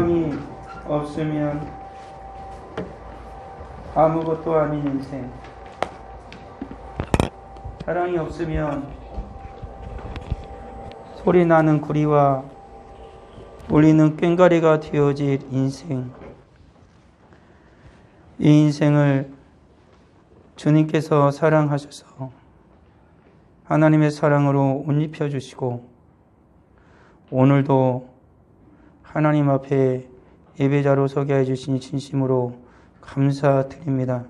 사랑이 없으면 아무것도 아닌 인생. 사랑이 없으면 소리 나는 구리와 울리는 꽹과리가 되어질 인생. 이 인생을 주님께서 사랑하셔서 하나님의 사랑으로 옷 입혀주시고 오늘도 하나님 앞에 예배자로 서게 해주시니 진심으로 감사드립니다.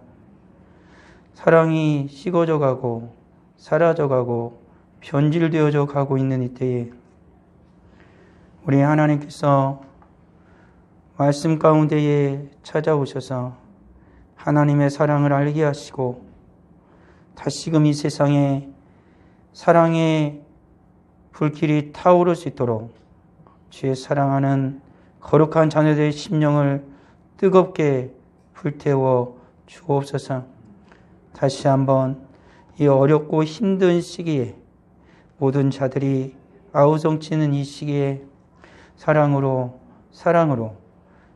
사랑이 식어져 가고 사라져 가고 변질되어져 가고 있는 이때에 우리 하나님께서 말씀 가운데에 찾아오셔서 하나님의 사랑을 알게 하시고 다시금 이 세상에 사랑의 불길이 타오를 수 있도록 주의 사랑하는 거룩한 자녀들의 심령을 뜨겁게 불태워 주옵소서. 다시 한번 이 어렵고 힘든 시기에 모든 자들이 아우성치는 이 시기에 사랑으로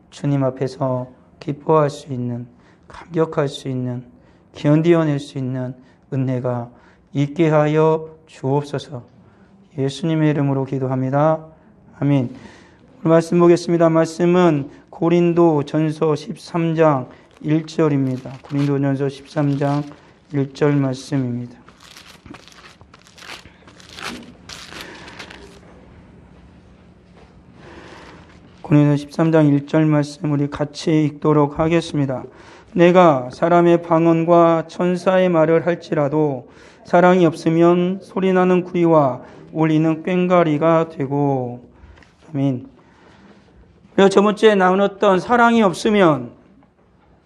주님 앞에서 기뻐할 수 있는, 감격할 수 있는, 견디어낼 수 있는 은혜가 있게 하여 주옵소서. 예수님의 이름으로 기도합니다. 아멘. 오늘 말씀 보겠습니다. 말씀은 고린도전서 13장 1절입니다. 고린도전서 13장 1절 말씀입니다. 고린도전서 13장 1절 말씀 우리 같이 읽도록 하겠습니다. 내가 사람의 방언과 천사의 말을 할지라도 사랑이 없으면 소리나는 구리와 울리는 꽹과리가 되고. 아멘. 그리고 저번주에 나눴던 사랑이 없으면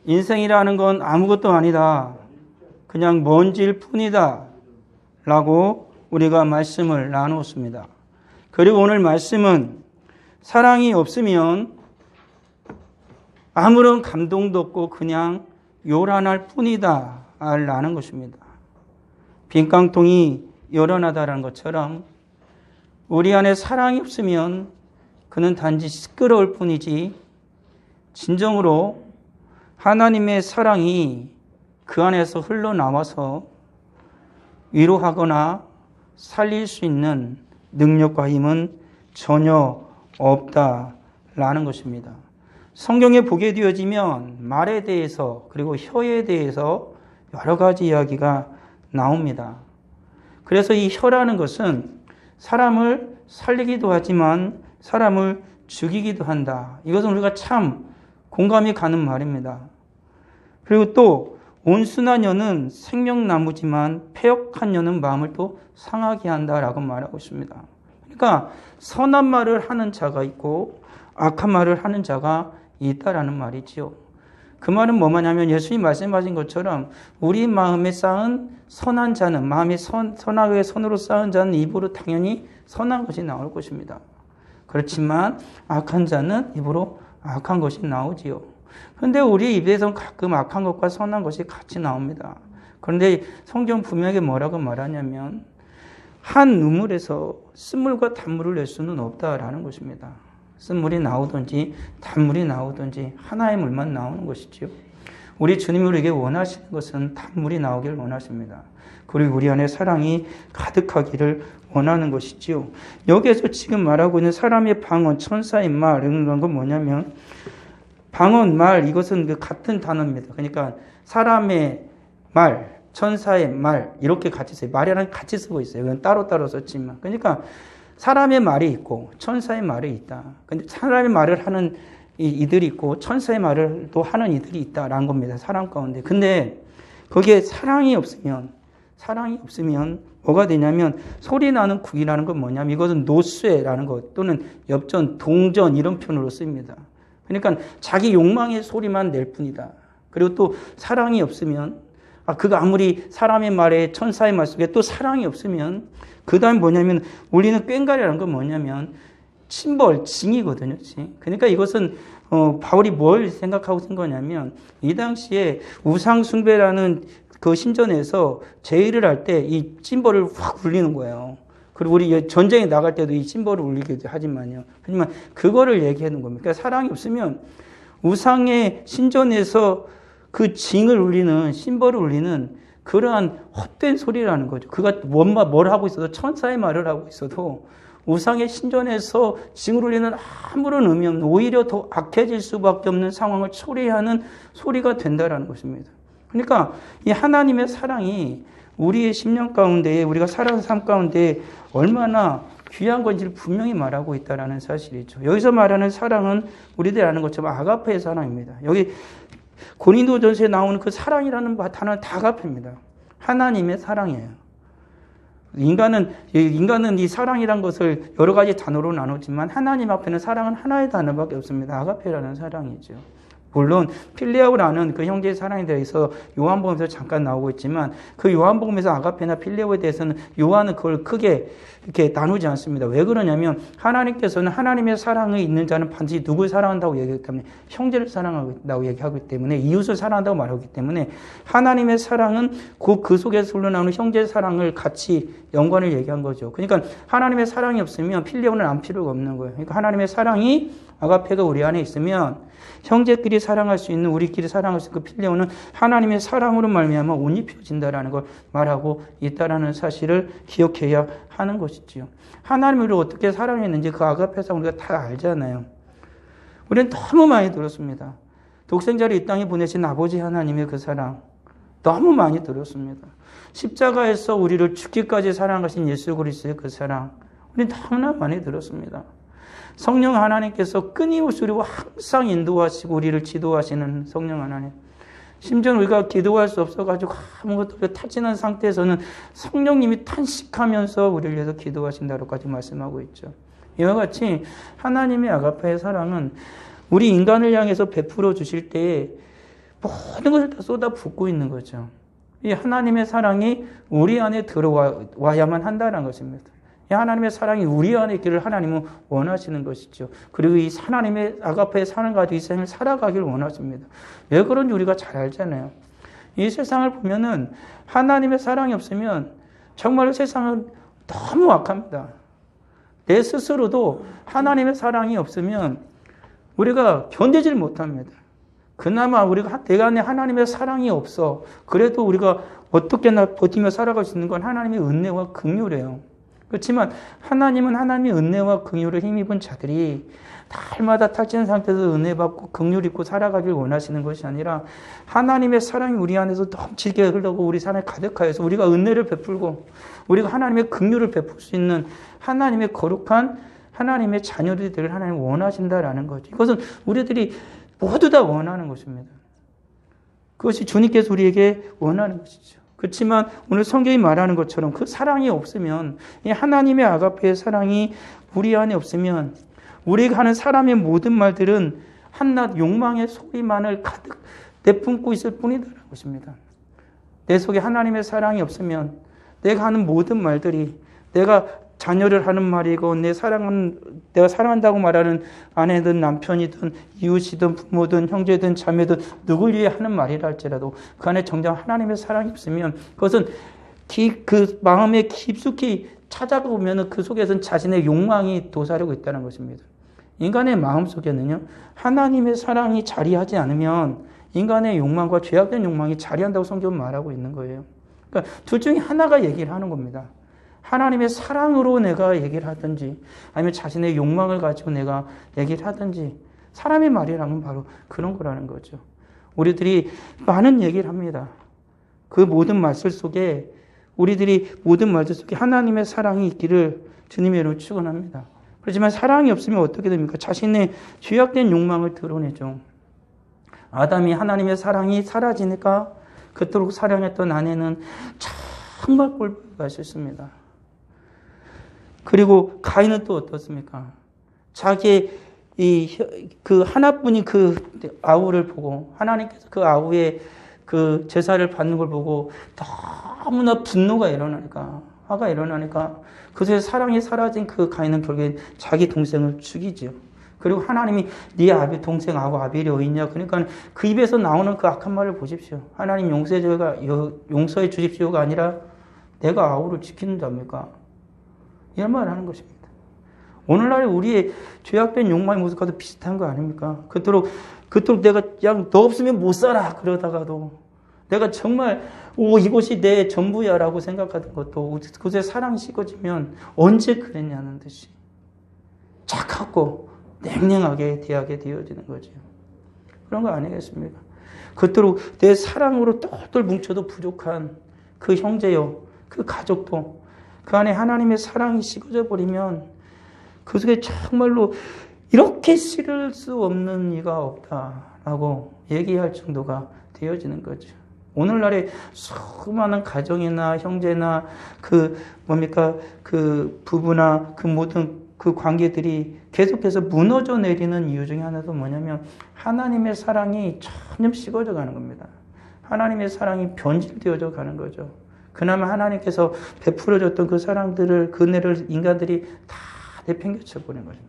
인생이라는 건 아무것도 아니다. 그냥 먼지일 뿐이다. 라고 우리가 말씀을 나누었습니다. 그리고 오늘 말씀은 사랑이 없으면 아무런 감동도 없고 그냥 요란할 뿐이다. 라는 것입니다. 빈 깡통이 요란하다는 것처럼 우리 안에 사랑이 없으면 그는 단지 시끄러울 뿐이지 진정으로 하나님의 사랑이 그 안에서 흘러나와서 위로하거나 살릴 수 있는 능력과 힘은 전혀 없다라는 것입니다. 성경에 보게 되어지면 말에 대해서 그리고 혀에 대해서 여러 가지 이야기가 나옵니다. 그래서 이 혀라는 것은 사람을 살리기도 하지만 사람을 죽이기도 한다. 이것은 우리가 참 공감이 가는 말입니다. 그리고 또 온순한 혀는 생명나무지만 패역한 혀는 마음을 또 상하게 한다라고 말하고 있습니다. 그러니까 선한 말을 하는 자가 있고 악한 말을 하는 자가 있다라는 말이지요. 그 말은 뭐냐면 예수님 말씀하신 것처럼 우리 마음에 쌓은 선한 자는 마음이 선하게 선으로 쌓은 자는 입으로 당연히 선한 것이 나올 것입니다. 그렇지만 악한 자는 입으로 악한 것이 나오지요. 그런데 우리 입에서는 가끔 악한 것과 선한 것이 같이 나옵니다. 그런데 성경 분명히 뭐라고 말하냐면 한 우물에서 쓴물과 단물을 낼 수는 없다라는 것입니다. 쓴물이 나오든지 단물이 나오든지 하나의 물만 나오는 것이지요. 우리 주님이 우리에게 원하시는 것은 단물이 나오길 원하십니다. 그리고 우리 안에 사랑이 가득하기를 원하는 것이지요. 여기에서 지금 말하고 있는 사람의 방언, 천사의 말 이런 건 뭐냐면 방언, 말 이것은 그 같은 단어입니다. 그러니까 사람의 말, 천사의 말 이렇게 같이 써요. 말이랑 같이 쓰고 있어요. 그건 따로따로 썼지만. 그러니까 사람의 말이 있고 천사의 말이 있다. 근데 사람의 말을 하는 이들이 있고 천사의 말을 또 하는 이들이 있다라는 겁니다. 사람 가운데. 근데 거기에 사랑이 없으면 뭐가 되냐면 소리 나는 구리라는 건 뭐냐면 이것은 노쇠라는 것 또는 엽전, 동전 이런 표현으로 씁니다. 그러니까 자기 욕망의 소리만 낼 뿐이다. 그리고 또 사랑이 없으면 그가 아무리 사람의 말에 천사의 말 속에 또 사랑이 없으면 그 다음 뭐냐면 울리는 꽹과리라는 건 뭐냐면 침벌, 징이거든요. 징. 그러니까 이것은 바울이 뭘 생각하고 쓴 거냐면 이 당시에 우상숭배라는 그 신전에서 제의를 할 때 이 찜벌을 확 울리는 거예요. 그리고 우리 전쟁에 나갈 때도 이 심벌을 울리기도 하지만요. 하지만 그거를 얘기하는 겁니다. 그러니까 사랑이 없으면 우상의 신전에서 그 징을 울리는, 심벌을 울리는 그러한 헛된 소리라는 거죠. 그가 뭘 하고 있어도, 천사의 말을 하고 있어도 우상의 신전에서 징을 울리는 아무런 의미 없는, 오히려 더 악해질 수밖에 없는 상황을 초래하는 소리가 된다라는 것입니다. 그러니까 이 하나님의 사랑이 우리의 심령 가운데, 우리가 살아가는 삶 가운데 얼마나 귀한 건지를 분명히 말하고 있다는 사실이죠. 여기서 말하는 사랑은 우리들이 아는 것처럼 아가페의 사랑입니다. 여기 고린도전서에 나오는 그 사랑이라는 단어는 다 아가페입니다. 하나님의 사랑이에요. 인간은 이 사랑이란 것을 여러 가지 단어로 나누지만 하나님 앞에는 사랑은 하나의 단어밖에 없습니다. 아가페라는 사랑이죠. 물론 필레오라는 그 형제의 사랑에 대해서 요한복음에서 잠깐 나오고 있지만 그 요한복음에서 아가페나 필레오에 대해서는 요한은 그걸 크게 이렇게 나누지 않습니다. 왜 그러냐면 하나님께서는 하나님의 사랑이 있는 자는 반드시 누굴 사랑한다고 얘기하기 때문에 형제를 사랑한다고 얘기하기 때문에 이웃을 사랑한다고 말하기 때문에 하나님의 사랑은 그 속에서 흘러나오는 형제의 사랑을 같이 연관을 얘기한 거죠. 그러니까 하나님의 사랑이 없으면 필레오는 안 필요가 없는 거예요. 그러니까 하나님의 사랑이 아가페가 우리 안에 있으면 형제끼리 사랑할 수 있는, 우리끼리 사랑할 수 있는 그 필레오는 하나님의 사랑으로 말미암아 옷 입혀진다라는 걸 말하고 있다라는 사실을 기억해야 하는 것이지요. 하나님을 어떻게 사랑했는지 그 아가페 사랑 우리가 다 알잖아요. 우리는 너무 많이 들었습니다. 독생자를 이 땅에 보내신 아버지 하나님의 그 사랑 너무 많이 들었습니다. 십자가에서 우리를 죽기까지 사랑하신 예수 그리스도의 그 사랑 우리는 너무나 많이 들었습니다. 성령 하나님께서 끊임없이 우리와 항상 인도하시고 우리를 지도하시는 성령 하나님. 심지어 우리가 기도할 수 없어가지고 아무것도 타진한 상태에서는 성령님이 탄식하면서 우리를 위해서 기도하신다고까지 말씀하고 있죠. 이와 같이 하나님의 아가페의 사랑은 우리 인간을 향해서 베풀어 주실 때에 모든 것을 다 쏟아붓고 있는 거죠. 이 하나님의 사랑이 우리 안에 들어와야만 한다는 것입니다. 이 하나님의 사랑이 우리 안에 있기를 하나님은 원하시는 것이죠. 그리고 이 하나님의 아가페의 사랑 가지고 이 생을 살아가기를 원하십니다. 왜 그런지 우리가 잘 알잖아요. 이 세상을 보면은 하나님의 사랑이 없으면 정말 세상은 너무 악합니다. 내 스스로도 하나님의 사랑이 없으면 우리가 견디질 못합니다. 그나마 우리가 내 안에 하나님의 사랑이 없어. 그래도 우리가 어떻게나 버티며 살아갈 수 있는 건 하나님의 은혜와 긍휼이에요. 그렇지만 하나님은 하나님의 은혜와 긍휼을 힘입은 자들이 날마다 탁진 상태에서 은혜 받고 긍휼 입고 살아가길 원하시는 것이 아니라 하나님의 사랑이 우리 안에서 넘치게 흐르고 우리 삶에 가득하여서 우리가 은혜를 베풀고 우리가 하나님의 긍휼을 베풀 수 있는 하나님의 거룩한 하나님의 자녀들이 되기를 하나님 원하신다라는 거죠. 이것은 우리들이 모두 다 원하는 것입니다. 그것이 주님께서 우리에게 원하는 것이죠. 그렇지만 오늘 성경이 말하는 것처럼 그 사랑이 없으면, 이 하나님의 아가페의 사랑이 우리 안에 없으면 우리가 하는 사람의 모든 말들은 한낱 욕망의 소리만을 가득 내뿜고 있을 뿐이라는 것입니다. 내 속에 하나님의 사랑이 없으면 내가 하는 모든 말들이, 내가 자녀를 하는 말이고 내가 사랑한다고 말하는 아내든 남편이든 이웃이든 부모든 형제든 자매든 누굴 위해 하는 말이라 할지라도 그 안에 정작 하나님의 사랑이 없으면 그것은 그 마음에 깊숙이 찾아보면 그 속에서는 자신의 욕망이 도사리고 있다는 것입니다. 인간의 마음 속에는요, 하나님의 사랑이 자리하지 않으면 인간의 욕망과 죄악된 욕망이 자리한다고 성경은 말하고 있는 거예요. 그러니까 둘 중에 하나가 얘기를 하는 겁니다. 하나님의 사랑으로 내가 얘기를 하든지 아니면 자신의 욕망을 가지고 내가 얘기를 하든지, 사람의 말이라면 바로 그런 거라는 거죠. 우리들이 많은 얘기를 합니다. 그 모든 말씀 속에 우리들이 모든 말들 속에 하나님의 사랑이 있기를 주님의 이름으로 축원합니다. 그렇지만 사랑이 없으면 어떻게 됩니까? 자신의 죄악된 욕망을 드러내죠. 아담이 하나님의 사랑이 사라지니까 그토록 사랑했던 아내는 정말 꼴보기가 싫습니다. 그리고 가인은 또 어떻습니까? 자기의 그 하나뿐인 그 아우를 보고, 하나님께서 그 아우의 그 제사를 받는 걸 보고 너무나 분노가 일어나니까, 화가 일어나니까 그새 사랑이 사라진 그 가인은 결국엔 자기 동생을 죽이죠. 그리고 하나님이 네 동생 아벨이 어디 있냐? 그러니까 그 입에서 나오는 그 악한 말을 보십시오. 하나님 용서해 주십시오가 아니라 내가 아우를 지키는 자입니까? 이런 말을 하는 것입니다. 오늘날 우리의 죄악된 욕망의 모습과도 비슷한 거 아닙니까? 그토록 내가 그냥 너 없으면 못 살아 그러다가도 내가 정말 이곳이 내 전부야라고 생각하던 것도 그곳에 사랑이 식어지면 언제 그랬냐는 듯이 착하고 냉랭하게 대하게 되어지는 거죠. 그런 거 아니겠습니까? 그토록 내 사랑으로 똘똘 뭉쳐도 부족한 그 형제요, 그 가족도 그 안에 하나님의 사랑이 식어져 버리면 그 속에 정말로 이렇게 싫을 수 없는 이가 없다라고 얘기할 정도가 되어지는 거죠. 오늘날의 수많은 가정이나 형제나 그 부부나 그 모든 그 관계들이 계속해서 무너져 내리는 이유 중에 하나도 뭐냐면 하나님의 사랑이 점점 식어져 가는 겁니다. 하나님의 사랑이 변질되어져 가는 거죠. 그나마 하나님께서 베풀어줬던 그 사랑들을, 그 은혜를 인간들이 다 내팽개쳐 버린 거죠.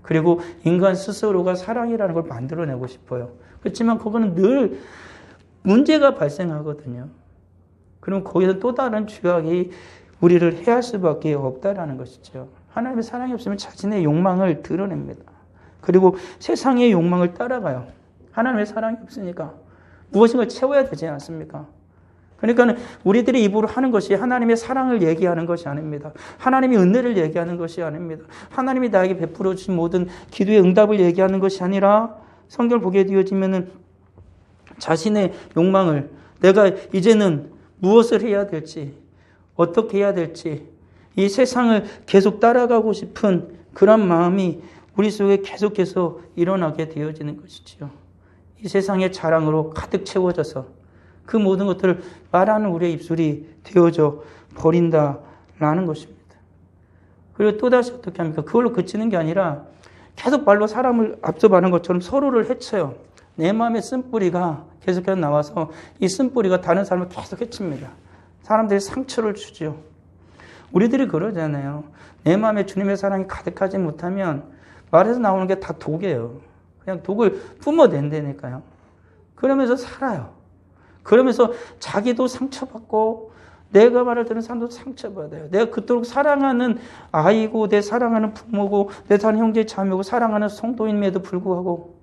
그리고 인간 스스로가 사랑이라는 걸 만들어내고 싶어요. 그렇지만 그거는 늘 문제가 발생하거든요. 그럼 거기서 또 다른 죄악이 우리를 해할 수밖에 없다라는 것이죠. 하나님의 사랑이 없으면 자신의 욕망을 드러냅니다. 그리고 세상의 욕망을 따라가요. 하나님의 사랑이 없으니까 무엇인가 채워야 되지 않습니까? 그러니까 우리들이 입으로 하는 것이 하나님의 사랑을 얘기하는 것이 아닙니다. 하나님의 은혜를 얘기하는 것이 아닙니다. 하나님이 나에게 베풀어 주신 모든 기도의 응답을 얘기하는 것이 아니라 성경을 보게 되어지면은 자신의 욕망을 내가 이제는 무엇을 해야 될지 어떻게 해야 될지 이 세상을 계속 따라가고 싶은 그런 마음이 우리 속에 계속해서 일어나게 되어지는 것이지요. 이 세상의 자랑으로 가득 채워져서 그 모든 것들을 말하는 우리의 입술이 되어져 버린다라는 것입니다. 그리고 또다시 어떻게 합니까? 그걸로 그치는 게 아니라 계속 말로 사람을 앞서 말한 것처럼 서로를 해쳐요. 내 마음의 쓴뿌리가 계속해서 나와서 이 쓴뿌리가 다른 사람을 계속 해칩니다. 사람들이 상처를 주죠. 우리들이 그러잖아요. 내 마음에 주님의 사랑이 가득하지 못하면 말에서 나오는 게 다 독이에요. 그냥 독을 뿜어낸다니까요. 그러면서 살아요. 그러면서 자기도 상처받고 내가 말을 듣는 사람도 상처받아요. 내가 그토록 사랑하는 아이고 내 사랑하는 부모고 내 사랑하는 형제 자매고 사랑하는 성도임에도 불구하고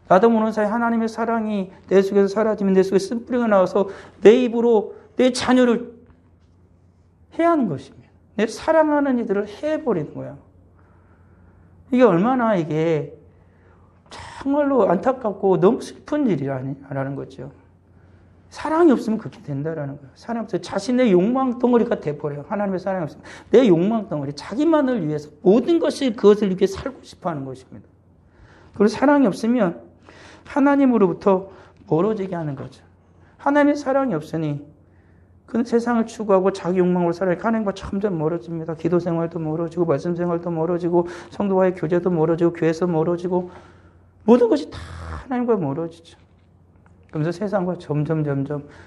나도 모르는 사이 하나님의 사랑이 내 속에서 사라지면 내 속에 쓴뿌리가 나와서 내 입으로 내 자녀를 해야 하는 것입니다. 내 사랑하는 이들을 해버리는 거야. 이게 얼마나 이게 정말로 안타깝고 너무 슬픈 일이라는 거죠. 사랑이 없으면 그렇게 된다라는 거예요. 사랑이 없으면 자신의 욕망 덩어리가 돼버려요. 하나님의 사랑이 없으면 내 욕망 덩어리, 자기만을 위해서 모든 것이 그것을 위해 살고 싶어하는 것입니다. 그리고 사랑이 없으면 하나님으로부터 멀어지게 하는 거죠. 하나님의 사랑이 없으니 그는 세상을 추구하고 자기 욕망으로 살아가니까 하나님과 점점 멀어집니다. 기도 생활도 멀어지고 말씀 생활도 멀어지고 성도와의 교제도 멀어지고 교회에서 멀어지고 모든 것이 다 하나님과 멀어지죠. 그러면서 세상과 점점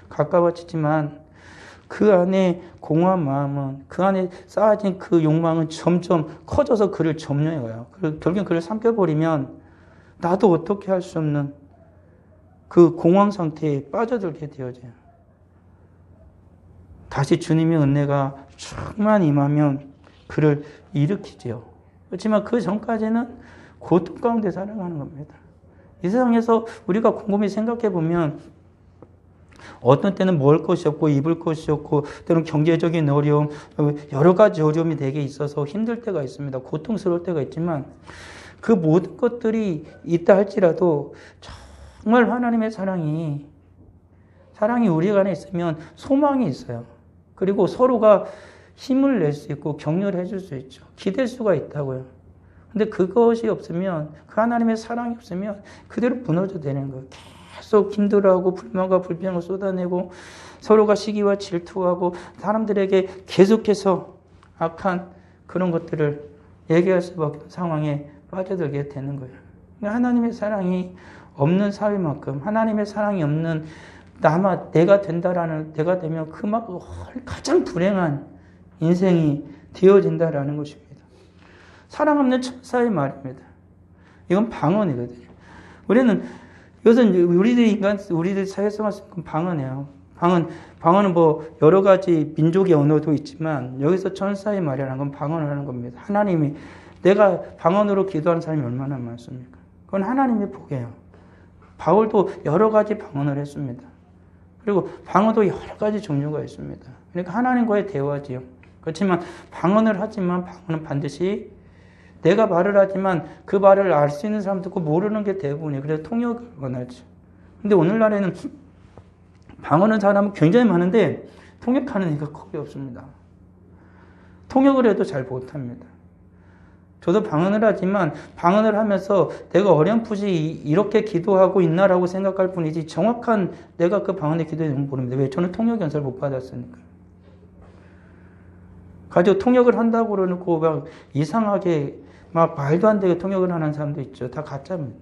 가까워지지만 그 안에 공허한 마음은 그 안에 쌓아진 그 욕망은 점점 커져서 그를 점령해가요. 결국엔 그를 삼켜버리면 나도 어떻게 할 수 없는 그 공황 상태에 빠져들게 되어져요. 다시 주님의 은혜가 충만 임하면 그를 일으키죠. 그렇지만 그 전까지는 고통 가운데 살아가는 겁니다. 이 세상에서 우리가 곰곰이 생각해 보면 어떤 때는 먹을 것이 없고 입을 것이 없고 때로는 경제적인 어려움, 여러 가지 어려움이 내게 있어서 힘들 때가 있습니다. 고통스러울 때가 있지만 그 모든 것들이 있다 할지라도 정말 하나님의 사랑이 우리 안에 있으면 소망이 있어요. 그리고 서로가 힘을 낼 수 있고 격려를 해줄 수 있죠. 기댈 수가 있다고요. 근데 그것이 없으면, 그 하나님의 사랑이 없으면 그대로 무너져 내는 거예요. 계속 힘들어하고 불만과 불평을 쏟아내고 서로가 시기와 질투하고 사람들에게 계속해서 악한 그런 것들을 얘기할 수밖에 없는 상황에 빠져들게 되는 거예요. 그러니까 하나님의 사랑이 없는 사회만큼, 하나님의 사랑이 없는 내가 되면 그만큼 가장 불행한 인생이 되어진다라는 것입니다. 사랑 없는 천사의 말입니다. 이건 방언이거든요. 우리는 이것은 우리들 사회생활 방언이에요. 방언은 뭐 여러 가지 민족의 언어도 있지만 여기서 천사의 말이라는 건 방언을 하는 겁니다. 하나님이 내가 방언으로 기도하는 사람이 얼마나 많습니까? 그건 하나님의 복이에요. 바울도 여러 가지 방언을 했습니다. 그리고 방언도 여러 가지 종류가 있습니다. 그러니까 하나님과의 대화지요. 그렇지만 방언을 하지만 방언은 반드시 내가 말을 하지만 그 말을 알 수 있는 사람도 있고 모르는 게 대부분이에요. 그래서 통역을 원하죠. 근데 오늘날에는 방언은 사람은 굉장히 많은데 통역하는 이가 거의 없습니다. 통역을 해도 잘 못합니다. 저도 방언을 하지만 방언을 하면서 내가 어렴풋이 이렇게 기도하고 있나라고 생각할 뿐이지 정확한 내가 그 방언의 기도에 모릅니다. 왜? 저는 통역 연설을 못 받았으니까. 가지고 통역을 한다고 그러놓고 막 이상하게 막 말도 안 되게 통역을 하는 사람도 있죠. 다 가짜입니다.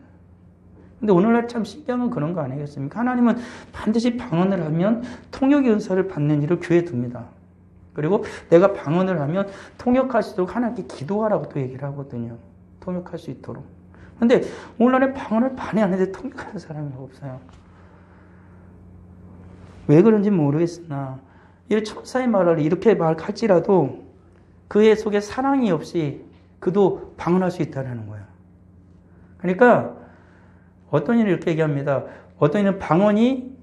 근데 오늘날 참 신기한 건 그런 거 아니겠습니까? 하나님은 반드시 방언을 하면 통역의 은사를 받는 일을 교회에 둡니다. 그리고 내가 방언을 하면 통역할 수 있도록 하나님께 기도하라고 또 얘기를 하거든요. 통역할 수 있도록. 근데 오늘날에 방언을 많이 하는데 통역하는 사람이 없어요. 왜 그런지 모르겠으나 이 천사의 말을 이렇게 말할지라도 그의 속에 사랑이 없이 그도 방언할 수 있다는 거예요. 그러니까 어떤 이는 이렇게 얘기합니다. 어떤 이는 방언이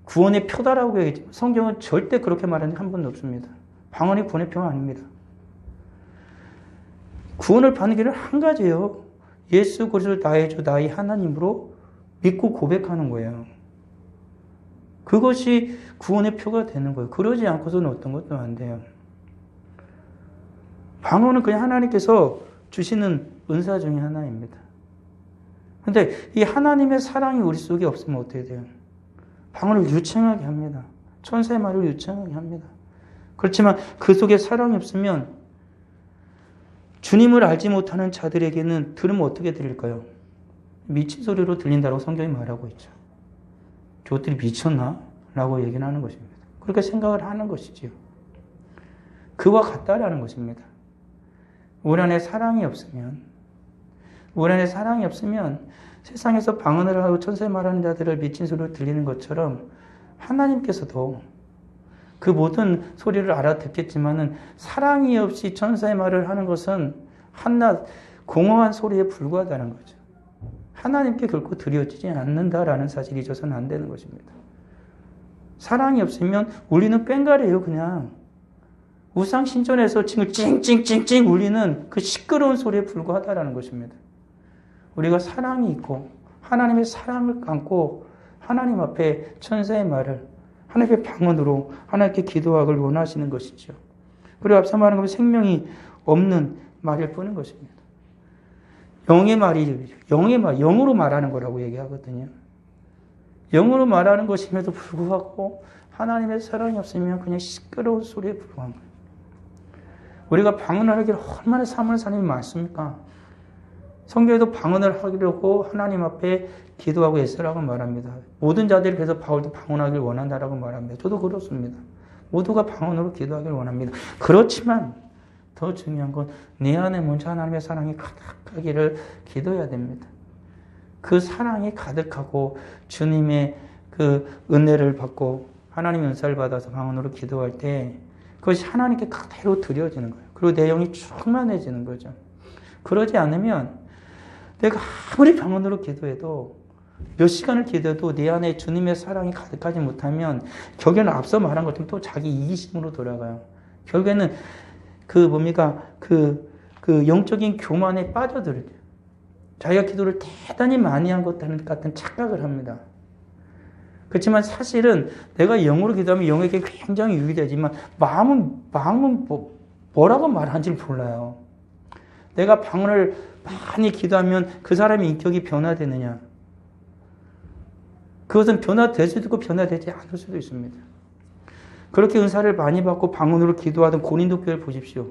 구원의 표다라고 얘기했지만 성경은 절대 그렇게 말한 적 한 번도 없습니다. 방언이 구원의 표가 아닙니다. 구원을 받는 길은 한 가지예요. 예수 그리스도 나의 주 나의 하나님으로 믿고 고백하는 거예요. 그것이 구원의 표가 되는 거예요. 그러지 않고서는 어떤 것도 안 돼요. 방언은 그냥 하나님께서 주시는 은사 중에 하나입니다. 근데 이 하나님의 사랑이 우리 속에 없으면 어떻게 돼요? 방언을 유창하게 합니다. 천사의 말을 유창하게 합니다. 그렇지만 그 속에 사랑이 없으면 주님을 알지 못하는 자들에게는 들으면 어떻게 들릴까요? 미친 소리로 들린다고 성경이 말하고 있죠. 저것들이 미쳤나? 라고 얘기를 하는 것입니다. 그렇게 생각을 하는 것이지요. 그와 같다라는 것입니다. 우리 안에 사랑이 없으면 세상에서 방언을 하고 천사의 말하는 자들을 미친 소리로 들리는 것처럼 하나님께서도 그 모든 소리를 알아듣겠지만은 사랑이 없이 천사의 말을 하는 것은 한낱 공허한 소리에 불과하다는 거죠. 하나님께 결코 드려지지 않는다라는 사실이 있어서는 안 되는 것입니다. 사랑이 없으면 울리는 꽹과리예요, 그냥. 우상 신전에서 지금 찡찡찡찡 울리는 그 시끄러운 소리에 불과하다라는 것입니다. 우리가 사랑이 있고 하나님의 사랑을 안고 하나님 앞에 천사의 말을 하나님의 방언으로 하나님께 기도하길 원하시는 것이죠. 그리고 앞서 말한 것은 생명이 없는 말일 뿐인 것입니다. 영의 말이 영으로 말하는 거라고 얘기하거든요. 영으로 말하는 것임에도 불구하고 하나님의 사랑이 없으면 그냥 시끄러운 소리에 불과한 거예요. 우리가 방언을 하기를 얼마나 사모하는 사람이 많습니까? 성경에도 방언을 하려고 하나님 앞에 기도하고 애쓰라고 말합니다. 모든 자들이 그래서 바울도 방언하기를 원한다라고 말합니다. 저도 그렇습니다. 모두가 방언으로 기도하기를 원합니다. 그렇지만 더 중요한 건 내 안에 먼저 하나님의 사랑이 가득하기를 기도해야 됩니다. 그 사랑이 가득하고 주님의 그 은혜를 받고 하나님의 은사를 받아서 방언으로 기도할 때 그것이 하나님께 그대로 드려지는 거예요. 그리고 내 영이 충만해지는 거죠. 그러지 않으면 내가 아무리 방언으로 기도해도 몇 시간을 기도해도 내 안에 주님의 사랑이 가득하지 못하면 결국에는 앞서 말한 것처럼 또 자기 이기심으로 돌아가요. 결국에는 그 영적인 교만에 빠져들죠. 자기가 기도를 대단히 많이 한 것 같은 착각을 합니다. 그렇지만 사실은 내가 영으로 기도하면 영에게 굉장히 유익되지만 마음은 뭐라고 말하는지 몰라요. 내가 방언을 많이 기도하면 그 사람의 인격이 변화되느냐? 그것은 변화될 수도 있고 변화되지 않을 수도 있습니다. 그렇게 은사를 많이 받고 방언으로 기도하던 고린도 교회를 보십시오.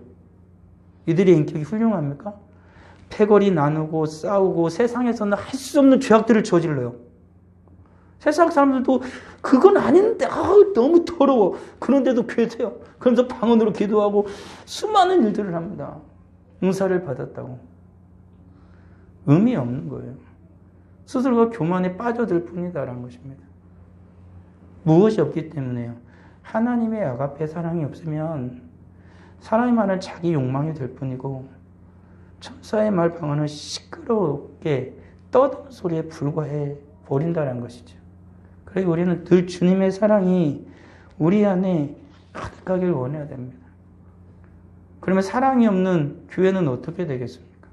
이들의 인격이 훌륭합니까? 패거리 나누고 싸우고 세상에서는 할 수 없는 죄악들을 저질러요. 세상 사람들도 그건 아닌데 너무 더러워. 그런데도 교회돼요. 그러면서 방언으로 기도하고 수많은 일들을 합니다. 은사를 받았다고. 의미 없는 거예요. 스스로가 교만에 빠져들 뿐이다라는 것입니다. 무엇이 없기 때문에요. 하나님의 아가페 사랑이 없으면 사람이 말하는 자기 욕망이 될 뿐이고 천사의 말 방언은 시끄럽게 떠드는 소리에 불과해 버린다는 것이죠. 그래서 우리는 늘 주님의 사랑이 우리 안에 가득하길 원해야 됩니다. 그러면 사랑이 없는 교회는 어떻게 되겠습니까?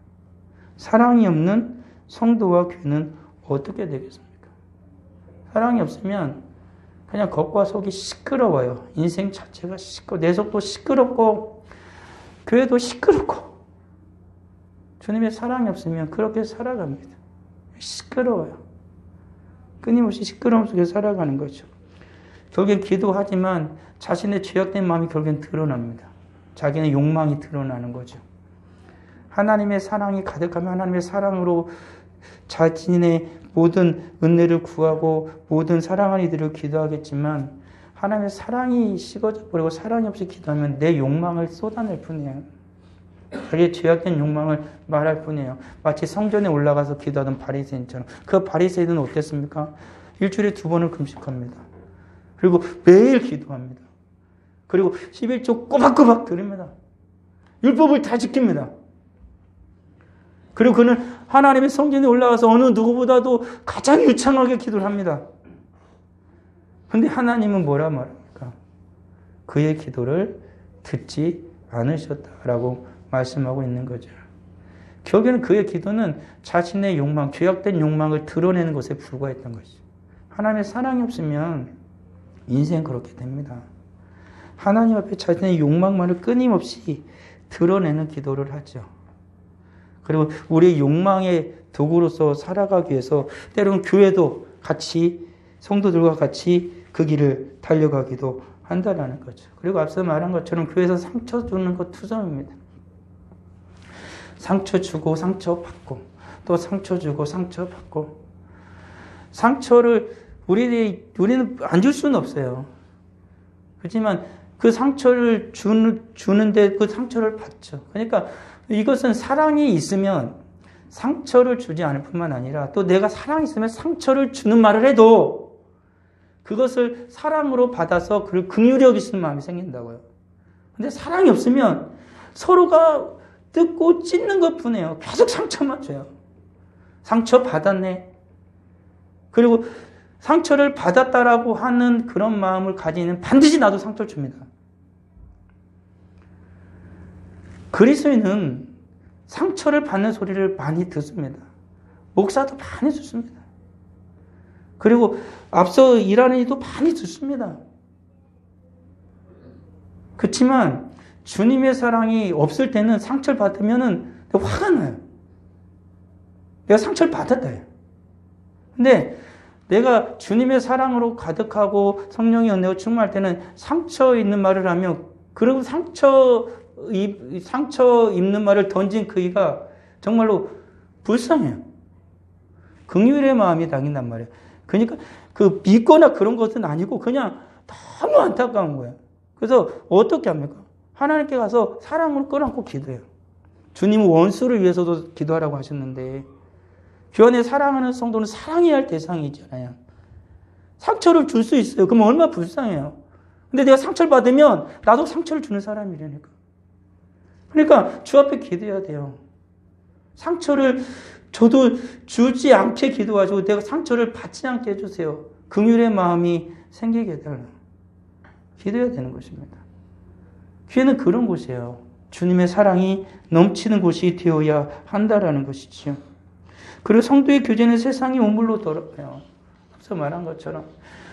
사랑이 없는 성도와 교회는 어떻게 되겠습니까? 사랑이 없으면 그냥 겉과 속이 시끄러워요. 인생 자체가 내 속도 시끄럽고 교회도 시끄럽고 주님의 사랑이 없으면 그렇게 살아갑니다. 시끄러워요. 끊임없이 시끄러움 속에 살아가는 거죠. 결국엔 기도하지만 자신의 죄악된 마음이 결국엔 드러납니다. 자기의 욕망이 드러나는 거죠. 하나님의 사랑이 가득하면 하나님의 사랑으로 자신의 모든 은혜를 구하고 모든 사랑하는 이들을 기도하겠지만 하나님의 사랑이 식어져 버리고 사랑이 없이 기도하면 내 욕망을 쏟아낼 뿐이에요. 자기의 죄악된 욕망을 말할 뿐이에요. 마치 성전에 올라가서 기도하던 바리새인처럼. 그 바리새인은 어땠습니까? 일주일에 2번을 금식합니다. 그리고 매일 기도합니다. 그리고 11조 꼬박꼬박 드립니다. 율법을 다 지킵니다. 그리고 그는 하나님의 성전에 올라가서 어느 누구보다도 가장 유창하게 기도를 합니다. 그런데 하나님은 뭐라 말합니까? 그의 기도를 듣지 않으셨다라고 말씀하고 있는 거죠. 결국에는 그의 기도는 자신의 욕망, 죄악된 욕망을 드러내는 것에 불과했던 것이죠. 하나님의 사랑이 없으면 인생 그렇게 됩니다. 하나님 앞에 자신의 욕망만을 끊임없이 드러내는 기도를 하죠. 그리고 우리의 욕망의 도구로서 살아가기 위해서 때로는 교회도 같이 성도들과 같이 그 길을 달려가기도 한다는 거죠. 그리고 앞서 말한 것처럼 교회에서 상처 주는 것 투성입니다. 상처 주고 상처 받고 또 상처 주고 상처 받고 상처를 우리는 안 줄 수는 없어요. 그렇지만 그 상처를 주는데 그 상처를 받죠. 그러니까 이것은 사랑이 있으면 상처를 주지 않을 뿐만 아니라 또 내가 사랑이 있으면 상처를 주는 말을 해도 그것을 사랑으로 받아서 그를 긍휼히 여기시는 마음이 생긴다고요. 근데 사랑이 없으면 서로가 뜯고 찢는 것 뿐이에요. 계속 상처만 줘요. 상처 받았네. 그리고 상처를 받았다라고 하는 그런 마음을 가지는 반드시 나도 상처를 줍니다. 그리스도인은 상처를 받는 소리를 많이 듣습니다. 목사도 많이 듣습니다. 그리고 앞서 일하는 이도 많이 듣습니다. 그렇지만 주님의 사랑이 없을 때는 상처를 받으면 화가 나요. 내가 상처를 받았다. 근데 내가 주님의 사랑으로 가득하고 성령의 은혜로 충만할 때는 상처 있는 말을 하면 그리고 상처 입는 말을 던진 그이가 정말로 불쌍해요. 긍휼의 마음이 당긴단 말이에요. 그러니까 그 믿거나 그런 것은 아니고 그냥 너무 안타까운 거예요. 그래서 어떻게 합니까? 하나님께 가서 사랑을 끌어안고 기도해요. 주님은 원수를 위해서도 기도하라고 하셨는데 교회 안에 사랑하는 성도는 사랑해야 할 대상이 있잖아요. 상처를 줄 수 있어요. 그럼 얼마나 불쌍해요. 근데 내가 상처를 받으면 나도 상처를 주는 사람이라니까. 그러니까 주 앞에 기도해야 돼요. 상처를 저도 주지 않게 기도하시고 내가 상처를 받지 않게 해주세요. 긍휼의 마음이 생기게 해달라고. 기도해야 되는 것입니다. 교회는 그런 곳이에요. 주님의 사랑이 넘치는 곳이 되어야 한다라는 것이지요. 그리고 성도의 교제는 세상이 우물로 더럽혀요. 앞서 말한 것처럼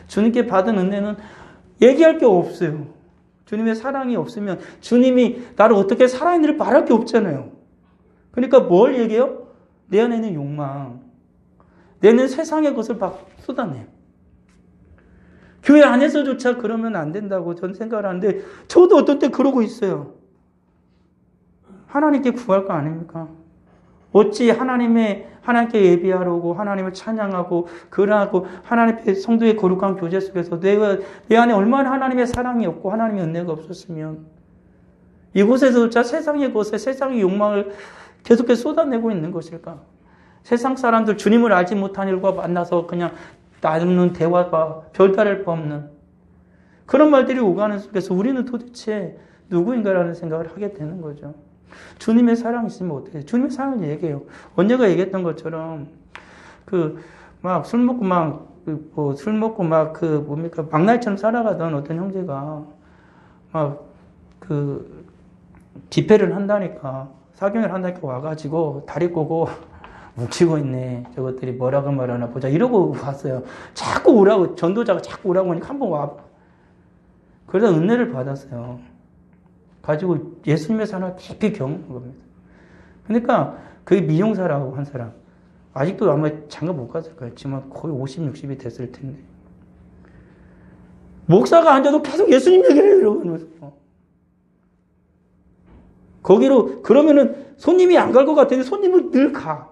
주님께 받은 은혜는 얘기할 게 없어요. 주님의 사랑이 없으면 주님이 나를 어떻게 살아있는지를 말할 게 없잖아요. 그러니까 뭘 얘기해요? 내 안에 있는 욕망, 내 안에 세상의 것을 막 쏟아내요. 교회 안에서조차 그러면 안 된다고 저는 생각을 하는데 저도 어떤 때 그러고 있어요. 하나님께 구할 거 아닙니까? 어찌 하나님께 예배하려고 하나님을 찬양하고 그러하고 하나님의 성도의 거룩한 교제 속에서 내 안에 얼마나 하나님의 사랑이 없고 하나님의 은혜가 없었으면 이곳에서조차 세상의 것에 세상의 욕망을 계속해서 쏟아내고 있는 것일까? 세상 사람들 주님을 알지 못한 일과 만나서 그냥 나누는 대화가 별다를 바 없는 그런 말들이 오가는 속에서 우리는 도대체 누구인가라는 생각을 하게 되는 거죠. 주님의 사랑이 있으면 어떻게 해요? 주님의 사랑을 얘기해요. 언제가 얘기했던 것처럼 술 먹고 막날처럼 살아가던 어떤 형제가 집회를 한다니까, 사경을 한다니까 와가지고 다리 꼬고 묵히고 있네. 저것들이 뭐라고 말하나 보자. 이러고 왔어요. 자꾸 오라고, 전도자가 자꾸 오라고 하니까 한번 와. 그러다 은혜를 받았어요. 가지고 예수님의 사랑을 깊이 경험한 겁니다. 그러니까 그 미용사라고 한 사람, 아직도 아마 장가 못 갔을 거예요. 지금 거의 50, 60이 됐을 텐데. 목사가 앉아도 계속 예수님 얘기를 해요. 이러면서. 거기로, 그러면은 손님이 안 갈 것 같은데 손님은 늘 가.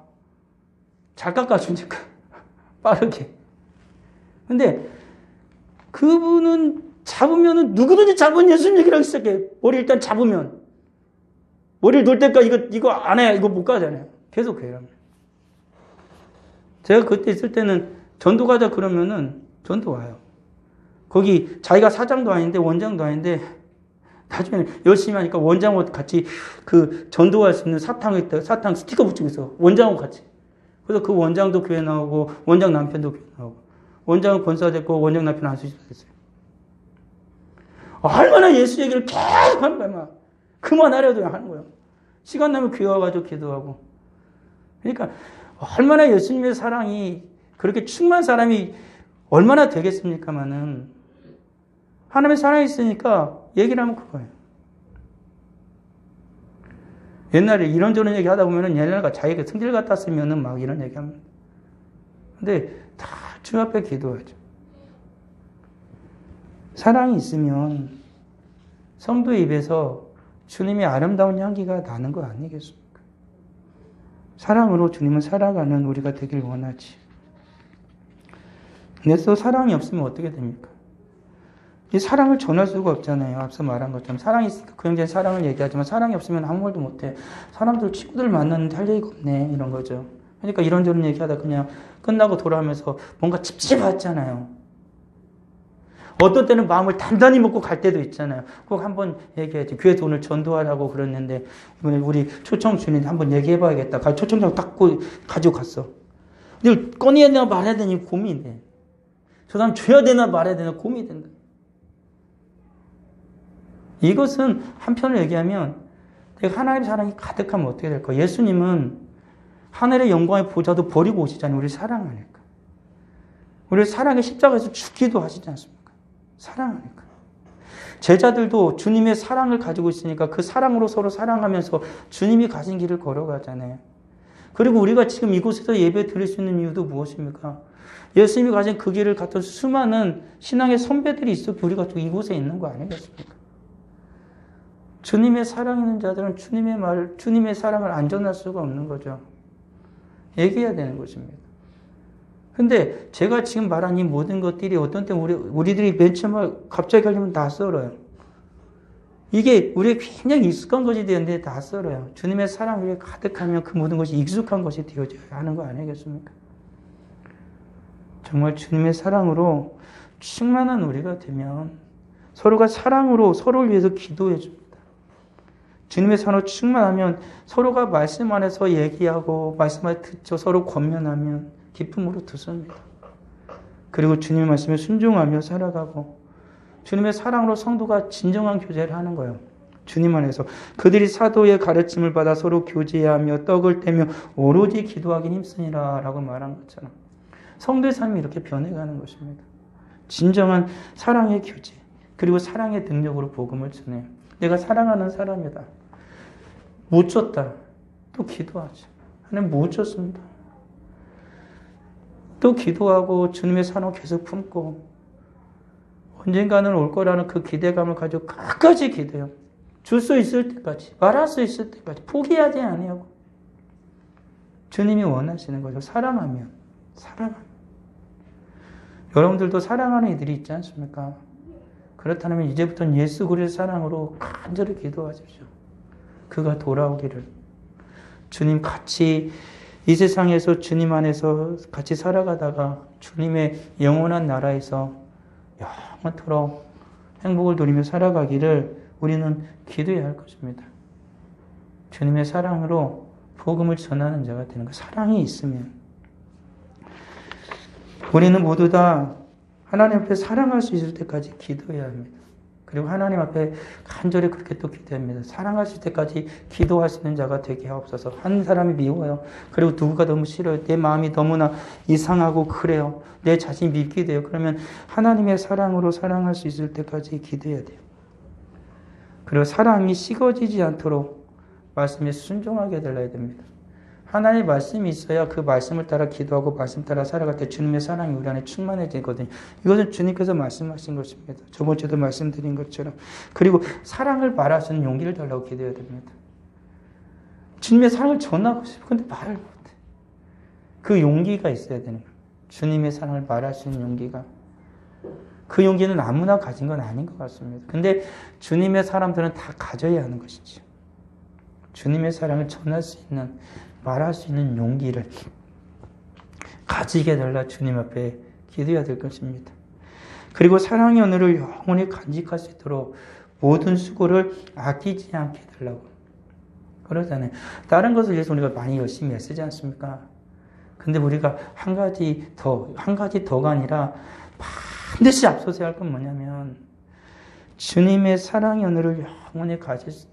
잘 깎아주니까. 빠르게. 근데 그분은 잡으면은 누구든지 잡은 예수님 얘기를 하기 시작해. 머리 일단 잡으면. 머리를 놓을 때까지 이거 안 해. 이거 못 가잖아요. 계속 해요. 제가 그때 있을 때는 전도 가자 그러면은 전도 와요. 거기 자기가 사장도 아닌데 원장도 아닌데 나중에 열심히 하니까 원장하고 같이 전도할 수 있는 사탕 스티커 붙이고 있어. 원장하고 같이. 그래서 그 원장도 교회 나오고 원장 남편도 교회 나오고 원장은 권사 됐고 원장 남편은 안수집사 됐어요. 얼마나 예수 얘기를 계속 하는 거야. 막. 그만하려도 하는 거예요. 시간 나면 교회 와가지고 기도하고. 그러니까 얼마나 예수님의 사랑이 그렇게 충만한 사람이 얼마나 되겠습니까마는 하나님의 사랑이 있으니까 얘기를 하면 그거예요. 옛날에 이런저런 얘기 하다 보면은 옛날에 자기가 성질 같았으면은 막 이런 얘기 합니다. 근데 다 주 앞에 기도하죠. 사랑이 있으면 성도의 입에서 주님의 아름다운 향기가 나는 거 아니겠습니까? 사랑으로 주님을 살아가는 우리가 되길 원하지. 그래서 사랑이 없으면 어떻게 됩니까? 이 사랑을 전할 수가 없잖아요. 앞서 말한 것처럼. 사랑이 있으니까 그 형제는 사랑을 얘기하지만 사랑이 없으면 아무 말도 못해. 사람들, 친구들 만났는데 할 얘기가 없네. 이런 거죠. 그러니까 이런저런 얘기하다 그냥 끝나고 돌아오면서 뭔가 찝찝하잖아요. 어떤 때는 마음을 단단히 먹고 갈 때도 있잖아요. 꼭 한번 얘기해야지. 교회에서 오늘 전도하라고 그랬는데 이번에 우리 초청 주인한테 한번 얘기해봐야겠다. 초청장 딱 가지고 갔어. 근데 꺼내야 되나 말해야 되니 고민이 돼. 저 사람 줘야 되나 말해야 되나 고민이 된다. 이것은 한편으로 얘기하면 내가 하나님의 사랑이 가득하면 어떻게 될까? 예수님은 하늘의 영광의 보좌도 버리고 오시잖아요. 우리를 사랑하니까. 우리를 사랑의 십자가에서 죽기도 하시지 않습니까? 사랑하니까. 제자들도 주님의 사랑을 가지고 있으니까 그 사랑으로 서로 사랑하면서 주님이 가신 길을 걸어가잖아요. 그리고 우리가 지금 이곳에서 예배 드릴 수 있는 이유도 무엇입니까? 예수님이 가신 그 길을 갔던 수많은 신앙의 선배들이 있었고 우리가 또 이곳에 있는 거 아니겠습니까? 주님의 사랑 있는 자들은 주님의 사랑을 안 전할 수가 없는 거죠. 얘기해야 되는 것입니다. 근데 제가 지금 말한 이 모든 것들이 어떤 때 우리들이 맨 처음에 갑자기 하려면 다 썰어요. 이게 우리에게 굉장히 익숙한 것이 되는데 다 썰어요. 주님의 사랑 위에 가득하면 그 모든 것이 익숙한 것이 되어져야 하는 거 아니겠습니까? 정말 주님의 사랑으로 충만한 우리가 되면 서로가 사랑으로 서로를 위해서 기도해 줍니다. 주님의 사랑으로 충만하면 서로가 말씀 안에서 얘기하고 말씀 안에 듣죠. 서로 권면하면 기쁨으로 듣습니다. 그리고 주님의 말씀에 순종하며 살아가고 주님의 사랑으로 성도가 진정한 교제를 하는 거예요. 주님 안에서. 그들이 사도의 가르침을 받아 서로 교제하며 떡을 떼며 오로지 기도하기 힘쓰니라 라고 말한 것처럼 성도의 삶이 이렇게 변해가는 것입니다. 진정한 사랑의 교제 그리고 사랑의 능력으로 복음을 전해요. 내가 사랑하는 사람이다. 못 줬다. 또 기도하죠. 하나님 못 줬습니다. 또 기도하고 주님의 사랑을 계속 품고 언젠가는 올 거라는 그 기대감을 가지고 끝까지 기도해요. 줄 수 있을 때까지, 말할 수 있을 때까지 포기하지 아니하고 주님이 원하시는 거죠. 사랑하면. 여러분들도 사랑하는 이들이 있지 않습니까? 그렇다면 이제부터는 예수 그리스도의 사랑으로 간절히 기도하십시오. 그가 돌아오기를. 주님 같이 이 세상에서 주님 안에서 같이 살아가다가 주님의 영원한 나라에서 영원토록 행복을 누리며 살아가기를 우리는 기도해야 할 것입니다. 주님의 사랑으로 복음을 전하는 자가 되는 것. 사랑이 있으면 우리는 모두 다 하나님 앞에 사랑할 수 있을 때까지 기도해야 합니다. 그리고 하나님 앞에 간절히 그렇게 또 기도합니다. 사랑하실 때까지 기도할 수 있는 자가 되게 하옵소서. 한 사람이 미워요. 그리고 누구가 너무 싫어요. 내 마음이 너무나 이상하고 그래요. 내 자신이 밉게 돼요. 그러면 하나님의 사랑으로 사랑할 수 있을 때까지 기도해야 돼요. 그리고 사랑이 식어지지 않도록 말씀에 순종하게 되어야 됩니다. 하나님의 말씀이 있어야 그 말씀을 따라 기도하고 말씀 따라 살아갈 때 주님의 사랑이 우리 안에 충만해지거든요. 이것은 주님께서 말씀하신 것입니다. 저번 주에도 말씀드린 것처럼. 그리고 사랑을 말할 수 있는 용기를 달라고 기도해야 됩니다. 주님의 사랑을 전하고 싶어. 근데 말을 못해. 그 용기가 있어야 되는 거예요. 주님의 사랑을 말할 수 있는 용기가. 그 용기는 아무나 가진 건 아닌 것 같습니다. 근데 주님의 사람들은 다 가져야 하는 것이죠. 주님의 사랑을 전할 수 있는, 말할 수 있는 용기를 가지게 달라 주님 앞에 기도해야 될 것입니다. 그리고 사랑의 언어를 영원히 간직할 수 있도록 모든 수고를 아끼지 않게 달라고 그러잖아요. 다른 것을 위해서 우리가 많이 열심히 애쓰지 않습니까? 근데 우리가 한 가지 더가 아니라 반드시 앞서서야 할 건 뭐냐면 주님의 사랑의 언어를 영원히 가질 수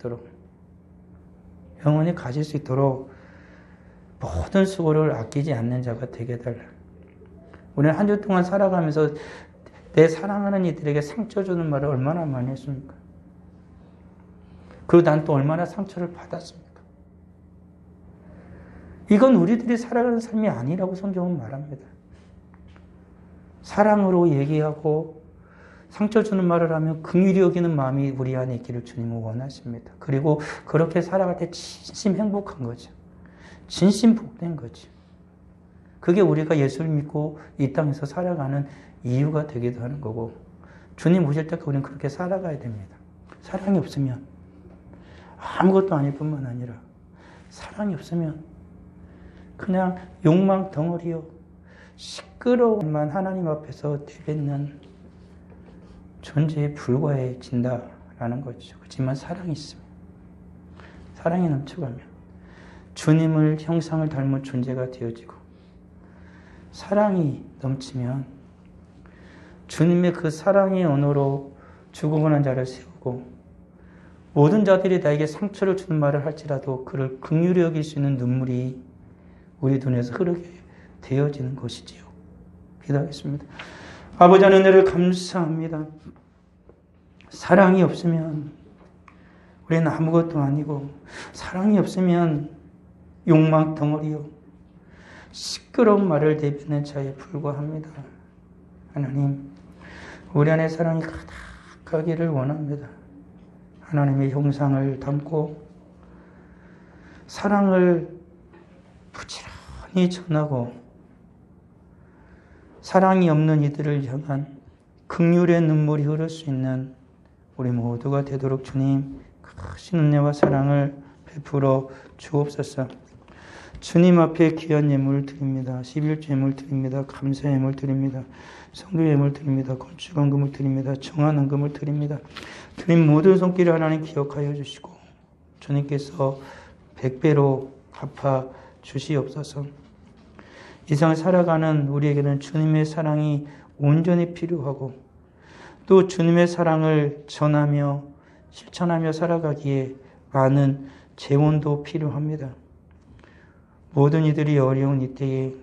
있도록 모든 수고를 아끼지 않는 자가 되게 달라. 우리는 한 주 동안 살아가면서 내 사랑하는 이들에게 상처 주는 말을 얼마나 많이 했습니까? 그리고 난 또 얼마나 상처를 받았습니까? 이건 우리들이 살아가는 삶이 아니라고 성경은 말합니다. 사랑으로 얘기하고 상처 주는 말을 하면 긍휼히 여기는 마음이 우리 안에 있기를 주님은 원하십니다. 그리고 그렇게 살아갈 때 진심 행복한 거죠. 진심 복된 거죠. 그게 우리가 예수를 믿고 이 땅에서 살아가는 이유가 되기도 하는 거고 주님 오실 때까지 우리는 그렇게 살아가야 됩니다. 사랑이 없으면 아무것도 아닐 뿐만 아니라 사랑이 없으면 그냥 욕망 덩어리요. 시끄러움만 하나님 앞에서 내뱉는 존재에 불과해진다라는 거죠. 그렇지만 사랑이 있으면, 사랑이 넘쳐가면 주님을 형상을 닮은 존재가 되어지고 사랑이 넘치면 주님의 그 사랑의 언어로 죽어가는 자를 세우고 모든 자들이 나에게 상처를 주는 말을 할지라도 그를 긍휼히 여길 수 있는 눈물이 우리 눈에서 흐르게 되어지는 것이지요. 기도하겠습니다. 아버지 하나님 은혜를 감사합니다. 사랑이 없으면 우리는 아무것도 아니고 사랑이 없으면 욕망 덩어리요. 시끄러운 말을 내뱉는 자에 불과합니다. 하나님, 우리 안에 사랑이 가득하기를 원합니다. 하나님의 형상을 담고 사랑을 부지런히 전하고 사랑이 없는 이들을 향한 긍휼의 눈물이 흐를 수 있는 우리 모두가 되도록 주님 크신 은혜와 사랑을 베풀어 주옵소서. 주님 앞에 귀한 예물을 드립니다. 11조 예물 드립니다. 감사 예물 드립니다. 성교 예물 드립니다. 건축원금을 드립니다. 정한원금을 드립니다. 주님 모든 손길을 하나님 기억하여 주시고 주님께서 100배로 갚아 주시옵소서. 이 세상을 살아가는 우리에게는 주님의 사랑이 온전히 필요하고 또 주님의 사랑을 전하며 실천하며 살아가기에 많은 재원도 필요합니다. 모든 이들이 어려운 이때에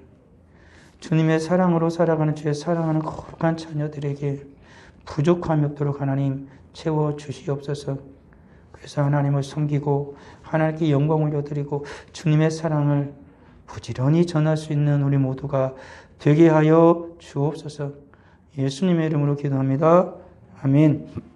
주님의 사랑으로 살아가는 주의 사랑하는 거룩한 자녀들에게 부족함이 없도록 하나님 채워주시옵소서. 그래서 하나님을 섬기고 하나님께 영광 올려드리고 주님의 사랑을 부지런히 전할 수 있는 우리 모두가 되게 하여 주옵소서. 예수님의 이름으로 기도합니다. 아멘.